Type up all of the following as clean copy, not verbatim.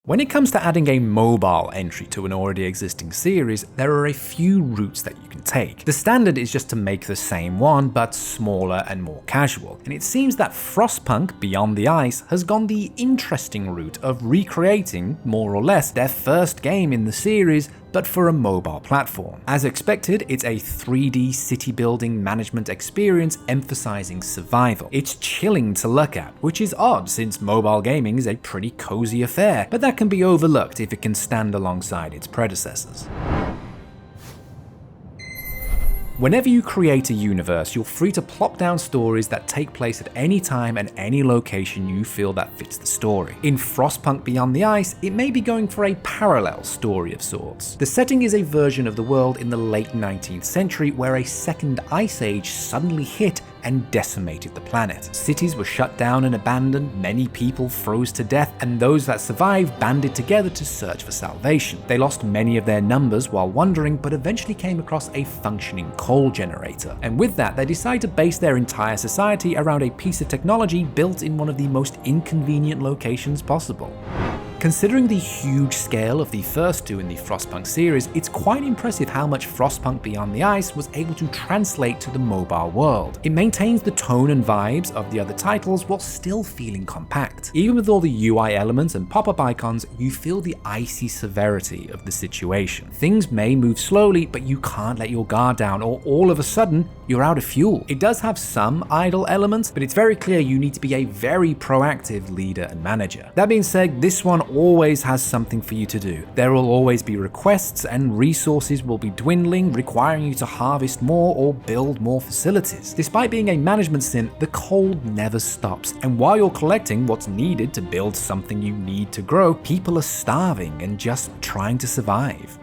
When it comes to adding a mobile entry to an already existing series, there are a few routes that you can take. The standard is just to make the same one, but smaller and more casual. And it seems that Frostpunk Beyond the Ice has gone the interesting route of recreating, more or less, their first game in the series, but for a mobile platform. As expected, it's a 3D city building management experience emphasizing survival. It's chilling to look at, which is odd since mobile gaming is a pretty cozy affair, but that can be overlooked if it can stand alongside its predecessors. Whenever you create a universe, you're free to plop down stories that take place at any time and any location you feel that fits the story. In Frostpunk Beyond the Ice, it may be going for a parallel story of sorts. The setting is a version of the world in the late 19th century where a second ice age suddenly hit and decimated the planet. Cities were shut down and abandoned, many people froze to death, and those that survived banded together to search for salvation. They lost many of their numbers while wandering, but eventually came across a functioning coal generator. And with that, they decided to base their entire society around a piece of technology built in one of the most inconvenient locations possible. Considering the huge scale of the first two in the Frostpunk series, it's quite impressive how much Frostpunk Beyond the Ice was able to translate to the mobile world. It maintains the tone and vibes of the other titles while still feeling compact. Even with all the UI elements and pop-up icons, you feel the icy severity of the situation. Things may move slowly, but you can't let your guard down or all of a sudden, you're out of fuel. It does have some idle elements, but it's very clear you need to be a very proactive leader and manager. That being said, this one always has something for you to do. There will always be requests and resources will be dwindling, requiring you to harvest more or build more facilities. Despite being a management sim, the cold never stops, and while you're collecting what's needed to build something you need to grow, people are starving and just trying to survive.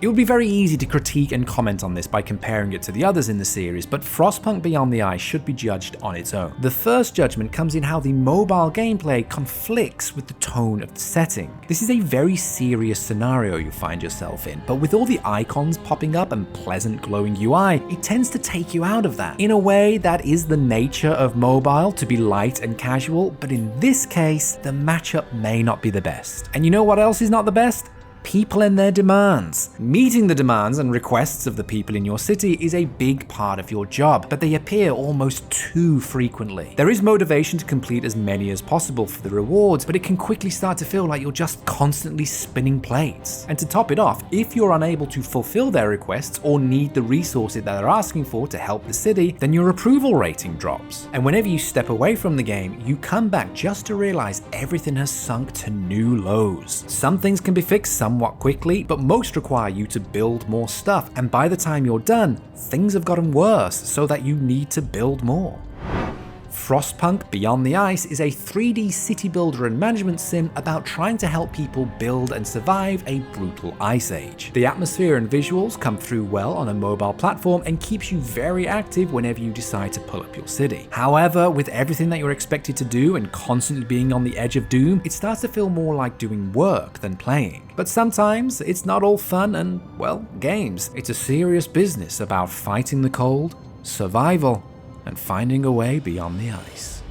It would be very easy to critique and comment on this by comparing it to the others in the series, but Frostpunk Beyond the Ice should be judged on its own. The first judgment comes in how the mobile gameplay conflicts with the tone of the setting. This is a very serious scenario you find yourself in, but with all the icons popping up and pleasant glowing UI, it tends to take you out of that. In a way, that is the nature of mobile, to be light and casual, but in this case, the matchup may not be the best. And you know what else is not the best? People and their demands. Meeting the demands and requests of the people in your city is a big part of your job, but they appear almost too frequently. There is motivation to complete as many as possible for the rewards, but it can quickly start to feel like you're just constantly spinning plates. And to top it off, if you're unable to fulfill their requests or need the resources that they're asking for to help the city, then your approval rating drops. And whenever you step away from the game, you come back just to realize everything has sunk to new lows. Some things can be fixed somewhat quickly, but most require you to build more stuff, and by the time you're done, things have gotten worse so that you need to build more. Frostpunk Beyond the Ice is a 3D city builder and management sim about trying to help people build and survive a brutal ice age. The atmosphere and visuals come through well on a mobile platform and keeps you very active whenever you decide to pull up your city. However, with everything that you're expected to do and constantly being on the edge of doom, it starts to feel more like doing work than playing. But sometimes it's not all fun and, well, games. It's a serious business about fighting the cold, survival, and finding a way beyond the ice.